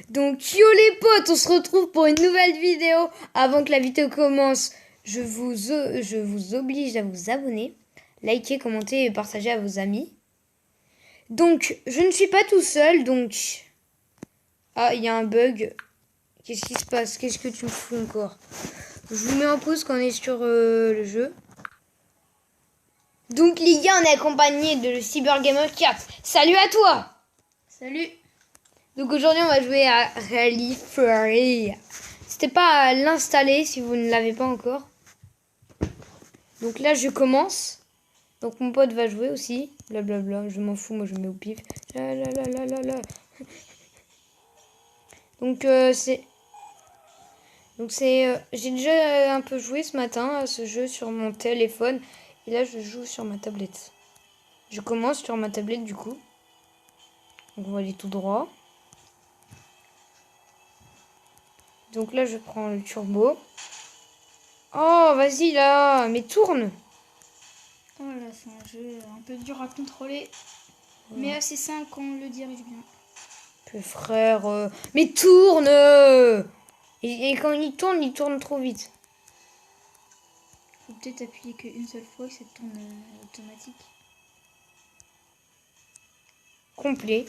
Donc yo les potes, on se retrouve pour une nouvelle vidéo. Avant que la vidéo commence, je vous oblige à vous abonner, liker, commenter et partager à vos amis. Donc je ne suis pas tout seul, donc... Ah, il y a un bug. Qu'est-ce qui se passe? Qu'est-ce que tu me fous encore? Je vous mets en pause quand on est sur le jeu. Donc les gars, on est accompagné de le Cybergamer 4. Salut à toi! Salut. Donc aujourd'hui, on va jouer à Rally Free. N'hésitez pas à l'installer si vous ne l'avez pas encore. Donc là, je commence. Donc mon pote va jouer aussi. Blablabla, je m'en fous, moi je mets au pif. La, la, la, la, la, la. Donc c'est... j'ai déjà un peu joué ce matin à ce jeu sur mon téléphone. Et là, je joue sur ma tablette. Je commence sur ma tablette du coup. Donc on va aller tout droit. Donc là, je prends le turbo. Oh, vas-y là, mais tourne. Oh là, c'est un jeu un peu dur à contrôler, mais assez simple quand on le dirige bien. Que frère, mais tourne. Et quand il tourne trop vite. Faut peut-être appuyer qu'une seule fois que ça tourne automatique. Complet.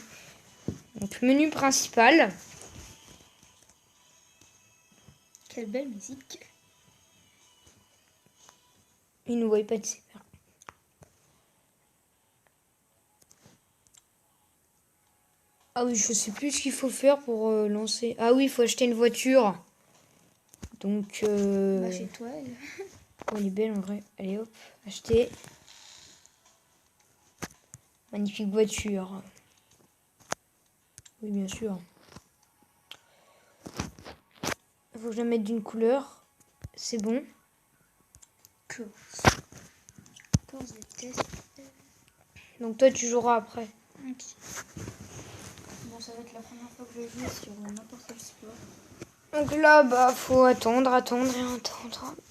Donc menu principal. Quelle belle musique. Il ne voit pas de ses pères. Ah oui, je sais plus ce qu'il faut faire pour lancer. Ah oui, il faut acheter une voiture. Donc... Bah chez toi. Oh, elle est belle en vrai. Allez hop, acheter. Magnifique voiture. Oui, bien sûr. Il faut que je la mette d'une couleur. C'est bon. Course de test. Donc toi, tu joueras après. Ok. Bon, ça va être la première fois que je joue sur n'importe quel sport. Donc là, bah, faut attendre.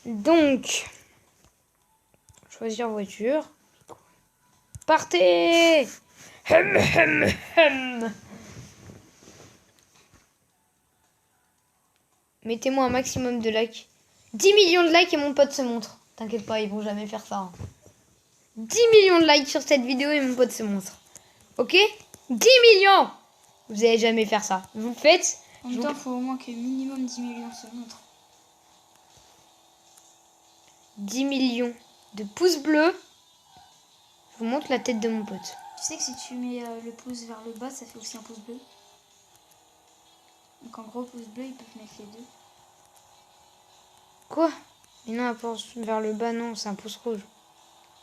Donc, choisir voiture. Partez! Hum, hum, hum. Mettez-moi un maximum de likes. 10 millions de likes et mon pote se montre. T'inquiète pas, ils vont jamais faire ça. Hein. 10 millions de likes sur cette vidéo et mon pote se montre. Ok? 10 millions! Vous allez jamais faire ça. Vous le faites? En même temps, il faut au moins que minimum 10 millions se montrent. 10 millions de pouces bleus. Je vous montre la tête de mon pote. Tu sais que si tu mets le pouce vers le bas, ça fait aussi un pouce bleu. Donc en gros, pouce bleu, ils peuvent mettre les deux. Quoi? Mais non, vers le bas, non, c'est un pouce rouge.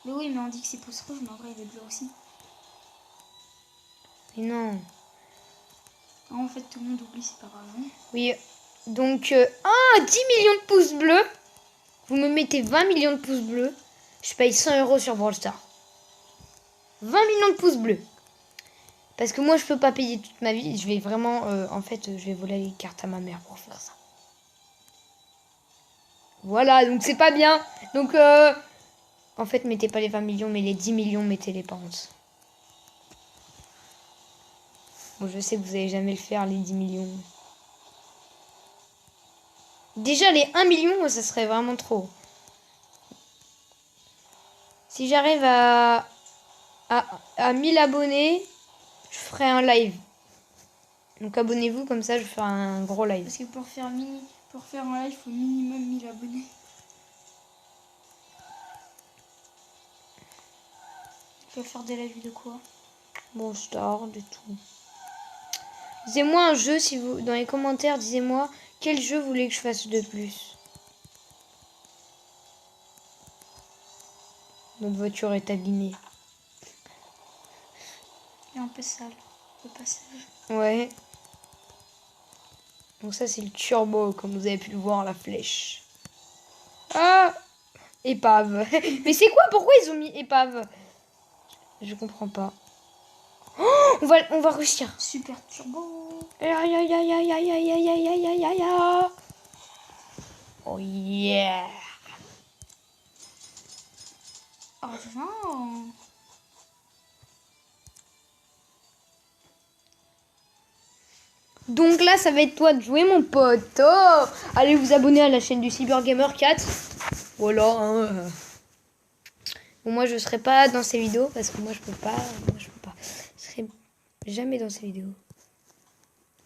Mais oui, mais on dit que c'est pouce rouge, mais en vrai, il est bleu aussi. Mais non. Ah, en fait, tout le monde oublie, c'est pas grave. Hein. Oui, donc 10 millions de pouces bleus. Vous me mettez 20 millions de pouces bleus. Je paye 100 € sur Brawl Stars. 20 millions de pouces bleus. Parce que moi, je peux pas payer toute ma vie. Je vais vraiment... en fait, je vais voler les cartes à ma mère pour faire ça. Voilà, donc c'est pas bien. Donc, en fait, mettez pas les 20 millions, mais les 10 millions, mettez-les par contre. Bon, je sais que vous allez jamais le faire, les 10 millions. Déjà, les 1 million, ça serait vraiment trop. Si j'arrive à 1000 abonnés, je ferai un live. Donc abonnez-vous, comme ça je ferai un gros live. Parce que pour faire un live, il faut minimum 1000 abonnés. Tu vas faire des lives de quoi? Bon, Star, de tout. Disez-moi un jeu, si vous dans les commentaires, disez-moi quel jeu vous voulez que je fasse de plus. Notre voiture est abîmée. Il est un peu sale, le passage. Ouais. Donc ça c'est le turbo, comme vous avez pu le voir, la flèche. Ah! Épave. Mais c'est quoi? Pourquoi ils ont mis épave? Je comprends pas. Oh, on va réussir. Super turbo. Aïe aïe aïe aïe aïe aïe aïe aïe aïe aïe aïe aïe aïe. Oh yeah. Argent. Donc là, ça va être toi de jouer, mon pote. Oh, allez vous abonner à la chaîne du Cybergamer 4. Voilà. Hein. Bon, moi, je serai pas dans ces vidéos parce que moi, je peux pas. Je serai jamais dans ces vidéos.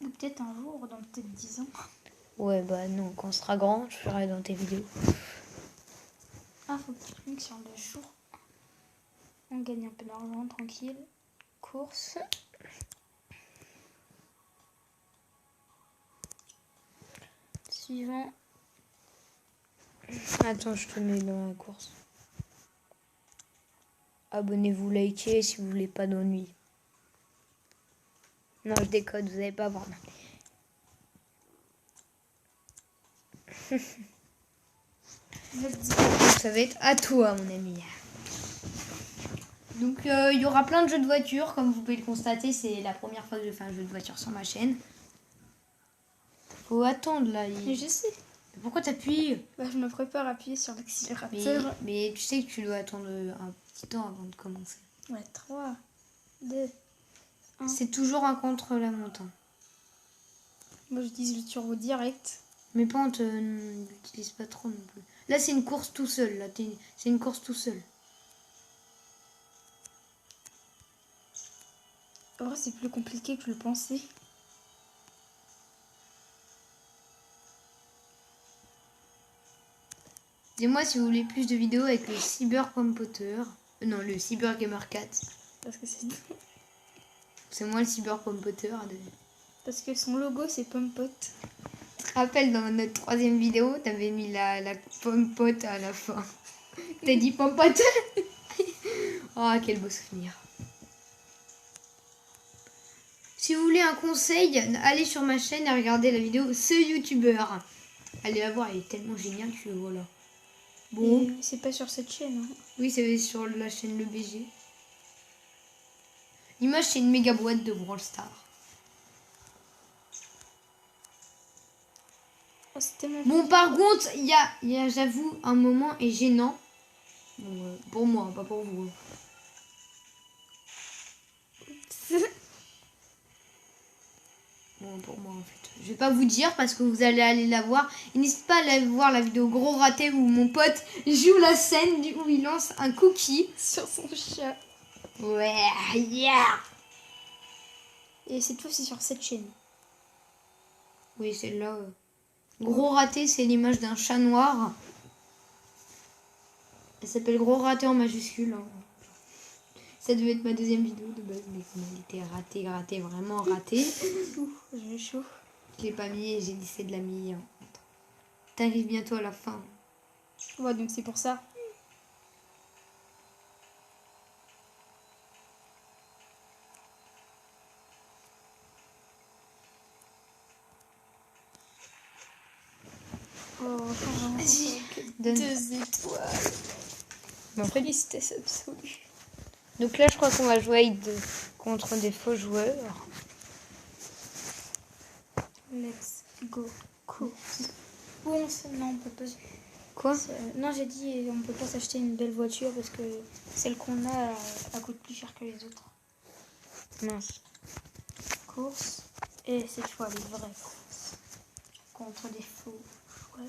Ou peut-être un jour, dans peut-être 10 ans. Ouais, bah non, quand on sera grand, je serai dans tes vidéos. Ah, faut que tu cliques sur le jour. On gagne un peu d'argent, tranquille. Course. Suivant. Attends, je te mets dans la course. Abonnez-vous, likez si vous voulez pas d'ennui. Non, je décode, vous allez pas voir. Let's Donc, ça va être à toi, mon ami. Donc, il y aura plein de jeux de voiture, comme vous pouvez le constater. C'est la première fois que je fais un jeu de voiture sur ma chaîne. Faut attendre, là. Mais je sais. Pourquoi t'appuies? Bah, je me prépare à appuyer sur l'accélérateur. Mais tu sais que tu dois attendre un petit temps avant de commencer. Ouais, 3, 2. C'est toujours un contre-la-montre. Moi, j'utilise le turbo direct. Mais pas, on n'utilise pas trop non plus. Là, c'est une course tout seul. Là, c'est une course tout seul. En vrai, c'est plus compliqué que je le pensais. Dis-moi si vous voulez plus de vidéos avec le Cyber Pompoter. Non, le Cyber Gamer 4. Parce que C'est moi le Cyber Pompoter. Parce que son logo, c'est Pompot. Tu te rappelles, dans notre 3e vidéo, t'avais mis la pompote à la fin. T'as dit pompote. Oh, quel beau souvenir. Si vous voulez un conseil, allez sur ma chaîne et regardez la vidéo Ce youtubeur. Allez la voir, elle est tellement géniale que voilà. Bon. Et c'est pas sur cette chaîne. Hein. Oui, c'est sur la chaîne Le BG. L'image, c'est une méga boîte de Brawl Stars. Oh, c'est tellement... Bon, par contre, il y a j'avoue, un moment est gênant. Bon, pour moi, pas pour vous. Bon, pour moi, en fait. Je vais pas vous dire parce que vous allez aller la voir. Et n'hésitez pas à aller voir la vidéo Gros Raté où mon pote joue la scène où il lance un cookie. sur son chat. Ouais, yeah! Et cette fois, c'est sur cette chaîne. Oui, celle-là. Gros Raté, c'est l'image d'un chat noir. Elle s'appelle Gros Raté en majuscule. Hein. Ça devait être ma 2e vidéo de base, mais comme elle était ratée, vraiment ratée. J'ai chaud. Je l'ai pas mis et j'ai décidé de la mettre. T'arrives bientôt à la fin. Ouais, donc c'est pour ça. Oh, Vas-y, donne 2 donne. étoiles. Bon, après, Tristesse absolue. donc là, je crois qu'on va jouer contre des faux joueurs. Let's go. Course. Bon, non, on peut pas. Quoi? Non, j'ai dit on peut pas s'acheter une belle voiture parce que celle qu'on a, elle coûte plus cher que les autres. Mince. Course. Et cette fois, les vraies courses. Contre des faux. Ouais.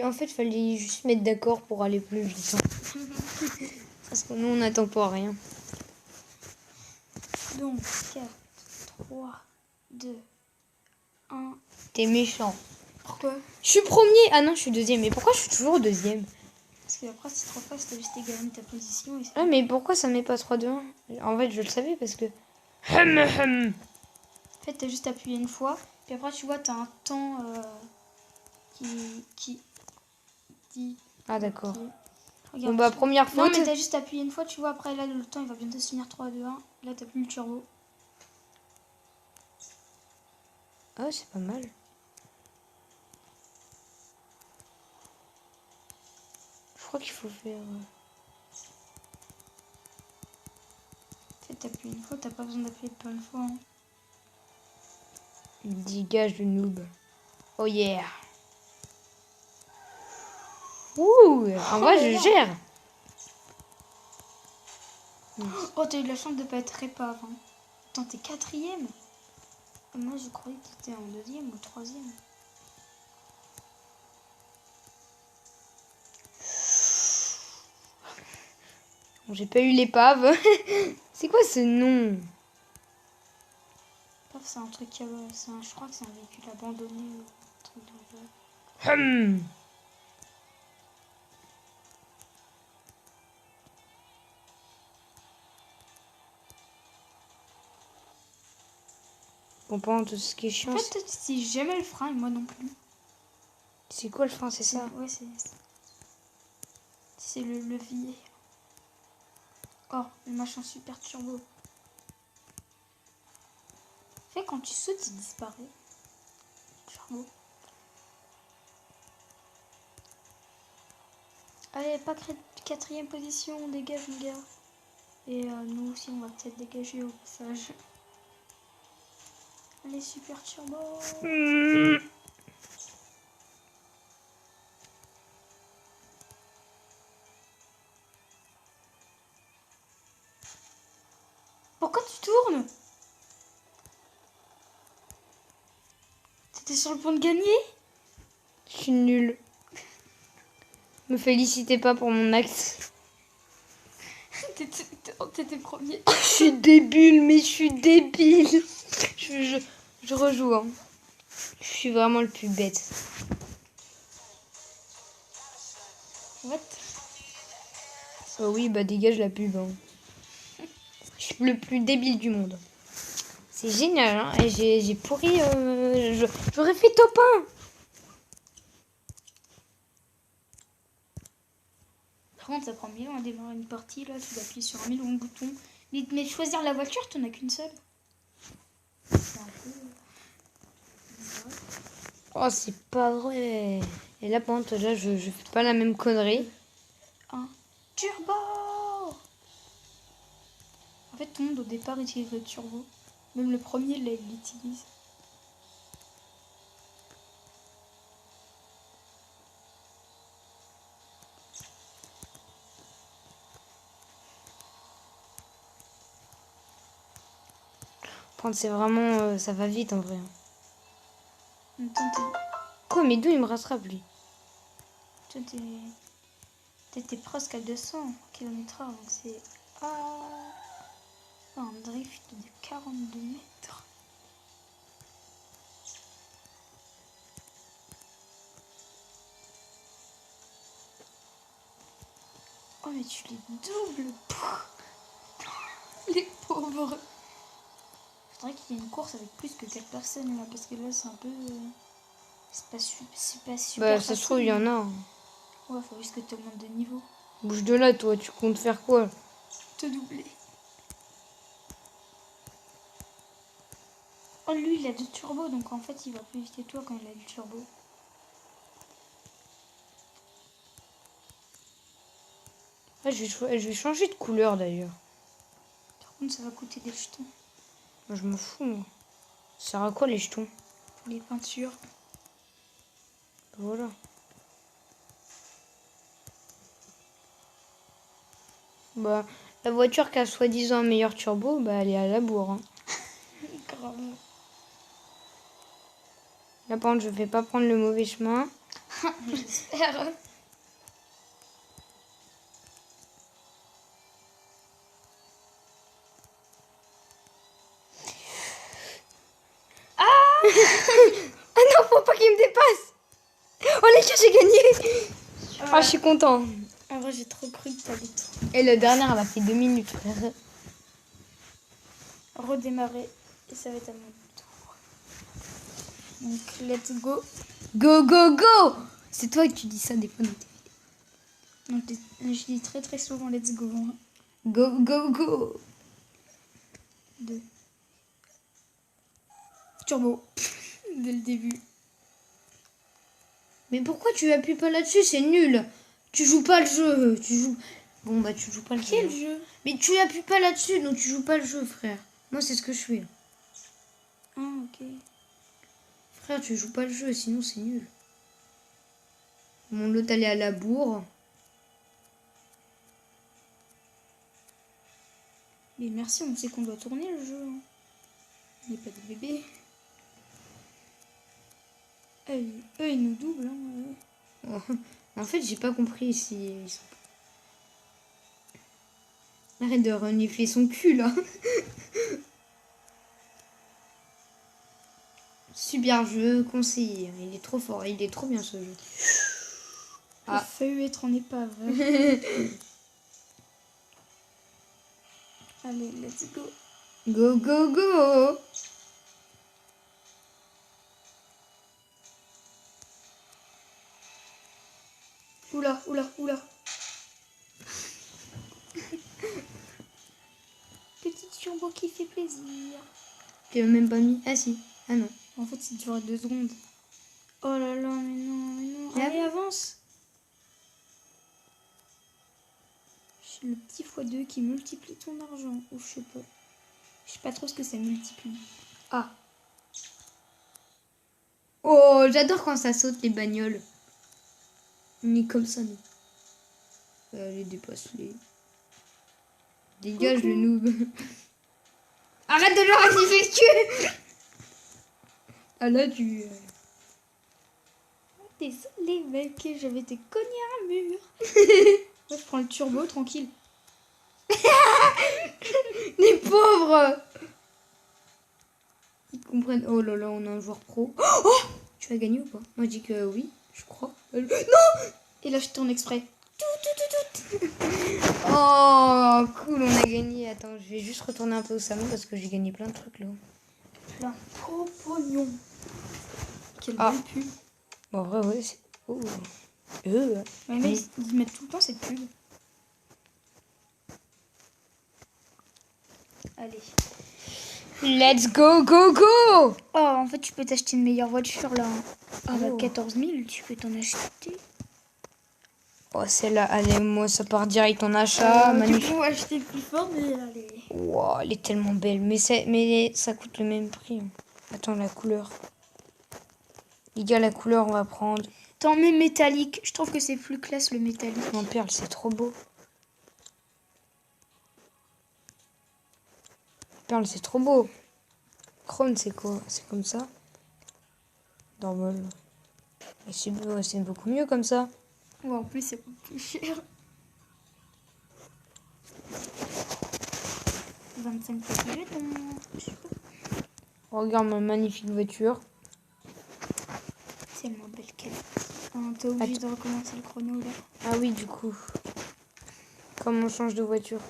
En fait, fallait juste mettre d'accord pour aller plus vite. Hein. Parce que nous, on n'attend pas rien. Donc, 4, 3, 2, 1. T'es méchant. Pourquoi? Je suis premier. Ah non, je suis 2e. Mais pourquoi je suis toujours 2e? Parce que après, si trop fast, t'as juste égalé ta position. Et Ah, mais pourquoi ça met pas 3-2-1? En fait, je le savais parce que... En fait, t'as juste appuyé une fois. Puis après, tu vois, t'as un temps qui dit... Ah, d'accord. Regarde, Bon, bah, première non, faute. mais t'as juste appuyé une fois, tu vois, après, là, le temps, il va bientôt se finir 3, 2, 1. Là, t'as plus le turbo. Ah, c'est pas mal. Je crois qu'il faut faire... En fait, t'appuies une fois, t'as pas besoin d'appuyer plein de fois. Hein. Dégage le noob. Oh yeah. Ouh, en vrai, je gère. Oh, t'as eu de la chance de pas être répa avant. Putain, t'es 4e. Moi, je croyais que t'étais en 2e ou 3e. Bon, j'ai pas eu l'épave. C'est quoi ce nom? Paf, c'est un truc, je crois que c'est un véhicule abandonné ou un truc de genre. Bon, pendant tout ce qui est En chiant, fait, c'est jamais le frein et moi non plus. c'est quoi le frein, c'est ça? Ouais, c'est le levier. Oh, le machin super turbo. En fait, quand tu sautes, il disparaît. Turbo. Allez, pas 4e position, on dégage, les gars. Et nous aussi, on va peut-être dégager au passage. Allez, super turbo. Pourquoi tu tournes? T'étais sur le point de gagner? Je suis nulle. Me félicitez pas pour mon acte. T'étais premier. Je suis débile, mais je suis débile. Je rejoue. Hein. Je suis vraiment le plus bête. What? Oh oui, bah dégage la pub. Hein. Je suis le plus débile du monde. C'est génial, hein. Et j'ai pourri. J'aurais fait top 1. Par contre, ça prend 1000 ans à démarrer une partie. Là, tu dois appuyer sur 1 million de boutons. Mais choisir la voiture, t'en as qu'une seule. C'est un peu bizarre. Oh, c'est pas vrai. Et là, par contre, là, je fais pas la même connerie. Un turbo. En fait, tout le monde au départ utilise le turbo. Même le premier, là, il l'utilise. Par contre, c'est vraiment. Ça va vite en vrai. En même temps, Quoi, mais d'où il me rattrape lui? t'étais presque à 200 km/h. Donc c'est. Un drift de 42 mètres. Oh, mais tu les doubles. Les pauvres. Faudrait qu'il y ait une course avec plus que 4 personnes là, parce que là c'est un peu. C'est pas super. Bah, ça se trouve, il y en a. Hein. Ouais, faut juste que tu augmentes de niveau. Bouge de là, toi, tu comptes faire quoi? Te doubler. Oh, lui il a du turbo, donc en fait il va plus vite que toi quand il a du turbo. Ah, je vais changer de couleur d'ailleurs. Par contre, ça va coûter des jetons. Moi, je m'en fous, moi. Ça sert à quoi les jetons? Pour les peintures. Voilà. Bah, la voiture qui a soi-disant un meilleur turbo, bah, elle est à la bourre. Hein. Grave. Là, par contre, je vais pas prendre le mauvais chemin. J'espère. Ah non, faut pas qu'il me dépasse. Oh les gars, j'ai gagné. Ah, je suis content. En vrai, j'ai trop cru que t'allais trop. Et le dernier, elle a fait 2 minutes, frère. Redémarrer. Et ça va être à mon tour. Donc, let's go. Go, go, go. C'est toi que tu dis ça des fois dans tes vidéos. Donc, je dis très très souvent let's go. Hein. Go, go, go. 2. Turbo. Dès le début. Mais pourquoi tu appuies pas là-dessus? C'est nul. Tu joues pas le jeu. Tu joues. Bon, bah, tu joues pas le jeu. Quel jeu? Mais tu appuies pas là-dessus, donc tu joues pas le jeu, frère. Moi, c'est ce que je fais. Ah, ok. Frère, tu joues pas le jeu, sinon c'est nul. Mon lot allait à la bourre. Mais merci, on sait qu'on doit tourner le jeu. Hein. On n'est pas des bébés. Eux, ils nous doublent. Hein. En fait, j'ai pas compris si... ils sont- Arrête de renifler son cul, là. Super jeu, conseiller. Il est trop fort, il est trop bien ce jeu. Il a failli être en épave. Allez, let's go. Go, go, go. Oula, oula, oula. Petite turbo qui fait plaisir. Tu l'as même pas mis? Ah si. Ah non. En fait, ça dure 2 secondes. Oh là là, mais non, mais non. Et Allez, avance. J'ai le petit x2 qui multiplie ton argent. Ou je sais pas. Je sais pas trop ce que ça multiplie. Ah. Oh, j'adore quand ça saute les bagnoles. On est comme ça, nous. Allez, dépasse-les. Dégage le noob. Arrête de leur renifler le cul. Ah là, tu... Désolé, mec, j'avais été cogné à un mur. Ouais, je prends le turbo, tranquille. Les pauvres. Ils comprennent. Oh là là, on a un joueur pro. Oh, tu vas gagner ou pas? Moi, je dis que oui, je crois. Non. Et là, je tourne exprès. Oh, cool, on a gagné. Attends, je vais juste retourner un peu au salon parce que j'ai gagné plein de trucs là. Plein de pognon. Quelle Ah. belle pub. Bon, en vrai, ouais, c'est... Oh. Mais mec, ils mettent tout le temps cette pub. Allez. Let's go, go, go. Oh, en fait, tu peux t'acheter une meilleure voiture là. Ah, bah, Oh. 14 000, tu peux t'en acheter. Oh, celle-là, allez, moi, ça part direct en achat. Tu Magnifique. peux acheter plus fort, mais allez. Wow, elle est tellement belle. Mais ça coûte le même prix. Attends, la couleur. Les gars, la couleur, on va prendre. T'en mets métallique. Je trouve que c'est plus classe le métallique. Non, perle, c'est trop beau. Perle, c'est trop beau. Chrome, c'est quoi? C'est comme ça. Normal. Et c'est beaucoup mieux comme ça. Ouais, en plus, c'est plus cher. 25 petits jetons. Je sais pas. Regarde ma magnifique voiture. Tellement belle qu'elle est. Ah, t'es obligé de recommencer le chrono là. Ah oui, du coup. Comme on change de voiture.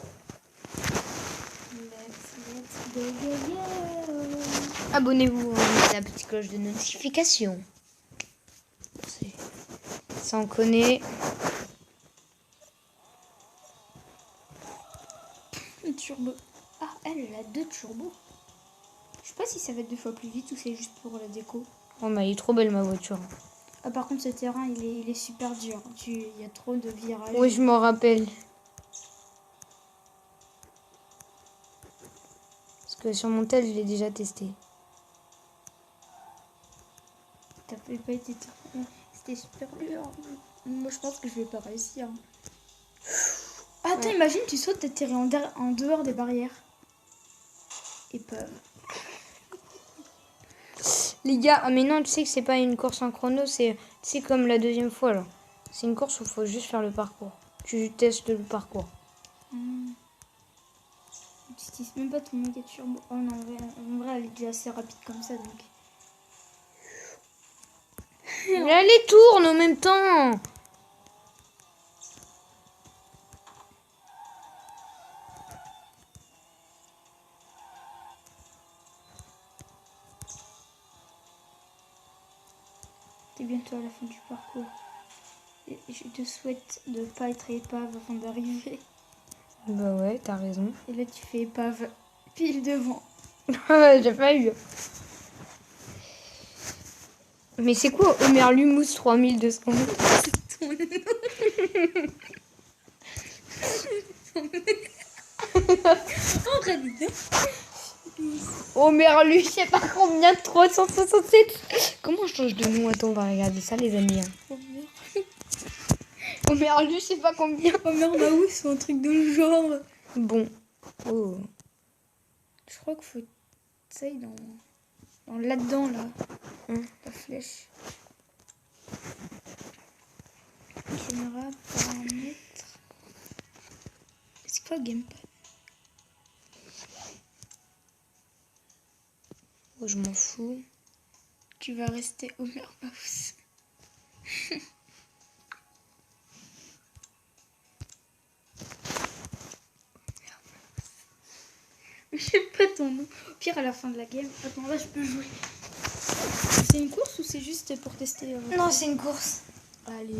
Let's go, go, go. Abonnez-vous, mettez la petite cloche de notification. Ça on connaît. Le turbo. Ah, elle a 2 turbos. Je sais pas si ça va être 2 fois plus vite ou c'est juste pour la déco. Oh, mais elle est trop belle ma voiture. Ah, par contre, ce terrain, il est super dur. Il y a trop de virages. Oui, je m'en rappelle. Parce que sur mon tel, je l'ai déjà testé. T'as pas été... C'était super dur. Moi, je pense que je vais pas réussir. Ah, attends, imagine, tu sautes, t'atterris en dehors des barrières. Épave. Les gars, ah mais non, tu sais que c'est pas une course en chrono, c'est comme la deuxième fois là. C'est une course où il faut juste faire le parcours. Tu testes le parcours. Tu utilises même pas ton méga turbo. Oh non, en vrai, elle est déjà assez rapide comme ça, donc... Mais allez, tourne en même temps. T'es bientôt à la fin du parcours. Et je te souhaite de pas être épave avant d'arriver. Bah ouais, t'as raison. Et là, tu fais épave pile devant. J'ai pas eu. Mais c'est quoi Homer Lumous 3200 mètres? C'est ton nom. En réalité. Homer Lu, je sais pas combien, 367. Comment je change de nom? Attends, on va regarder ça les amis. Homer Lu, je sais pas combien. Homer Mouse ou un truc de le genre. Bon. Oh. Je crois qu'il faut... Tu sais, dans là-dedans, là. Hum. La flèche. Caméra, paramètres. C'est quoi gamepad? Oh, je m'en fous. Tu vas rester Homer Mouse. Je sais pas ton nom. Au pire, à la fin de la game. Attends, là, je peux jouer. C'est une course ou c'est juste pour tester Non, c'est une course. Allez,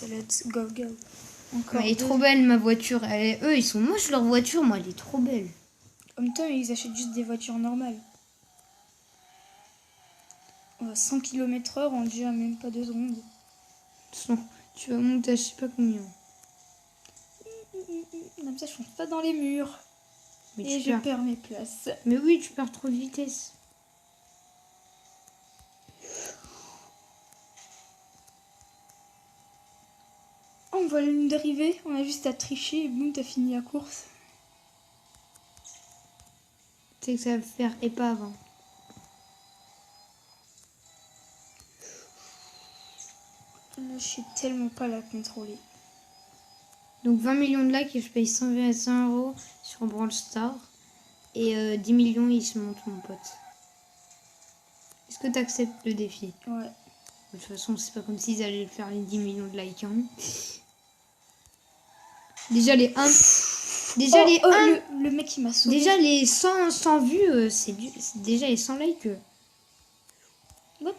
let's go. Encore Mais elle est deux. trop belle, ma voiture. Eux, ils sont moches, leur voiture. Moi, elle est trop belle. En même temps, ils achètent juste des voitures normales. 100 km/h en déjà même pas 2 secondes. Tu vas monter à je sais pas combien. Comme ça, je fonce pas dans les murs. Mais Et tu je perds. perds mes places. Mais oui, tu perds trop de vitesse. On voit la ligne d'arrivée. On a juste à tricher et boum, t'as fini la course. Tu sais que ça va faire épave. Hein. Là, je sais tellement pas la contrôler. Donc 20 millions de likes et je paye 100 € sur Brawl Stars. Et 10 millions, il se monte, mon pote. Est-ce que tu acceptes le défi? Ouais. De toute façon, c'est pas comme s'ils allaient faire les 10 millions de likes. Hein. Déjà les 1. Déjà les 1. Le mec qui m'a sauvé. Déjà les 100 vues, c'est déjà les 100 likes. What?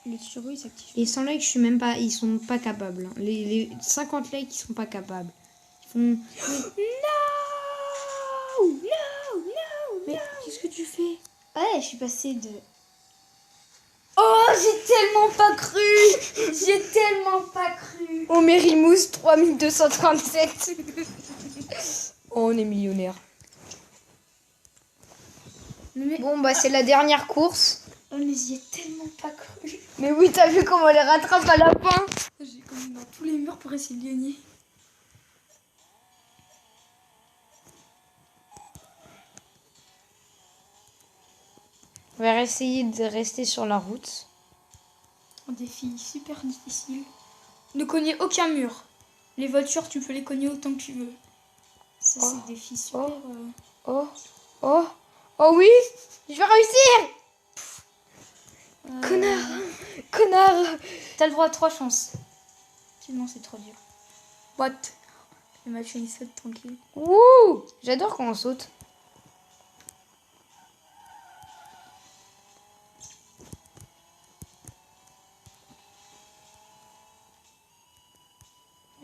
Le turbo il s'active. Les 100 likes, je suis même pas. Ils sont pas capables. Hein. Les 50 likes, ils sont pas capables. Ils font. No! Mais qu'est-ce que tu fais? Ouais, je suis passée de... Oh, j'ai tellement pas cru! J'ai tellement pas cru! On Mérimousse 3237. Oh, on est millionnaire. Mais... Bon, bah, c'est la dernière course. Oh, mais j'y ai tellement pas cru. Mais oui, t'as vu comment on les rattrape à la fin? J'ai comme dans tous les murs pour essayer de gagner. On va essayer de rester sur la route. Un défi super difficile. Ne cognez aucun mur. Les voitures, tu peux les cogner autant que tu veux. Ça, c'est un défi super... Oh oui, je vais réussir. Connard. T'as le droit à 3 chances. Sinon, c'est trop dur. What? Le match, il saute tranquille. Wouh, j'adore quand on saute.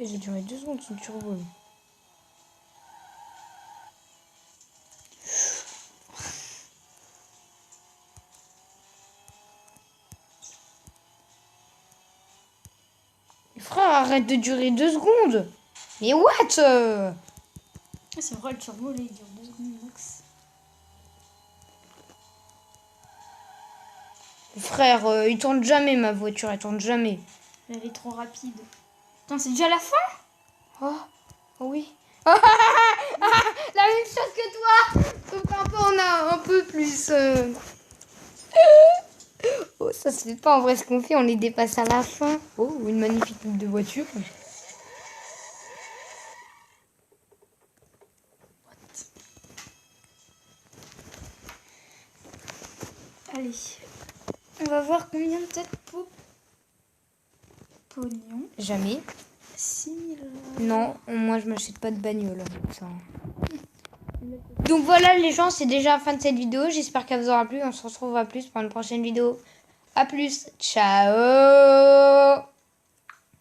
Et j'ai duré 2 secondes sous le turbo. Frère, arrête de durer 2 secondes. Mais what? Ah, c'est vrai, le turbo, là, il dure 2 secondes max. Frère, il tourne jamais ma voiture, elle tourne jamais. Elle est trop rapide. Attends, c'est déjà la fin? Oh oui. La même chose que toi. Sauf qu'un peu, on a un peu plus. Oh, ça se fait pas en vrai ce qu'on fait, on les dépasse à la fin. Oh, une magnifique ligne de voiture. Allez. On va voir combien de têtes pour pognon. Jamais. 6000. Non, moi je m'achète pas de bagnole. Ça. Donc voilà les gens, c'est déjà la fin de cette vidéo. J'espère qu'elle vous aura plu. On se retrouve à plus pour une prochaine vidéo. À plus. Ciao.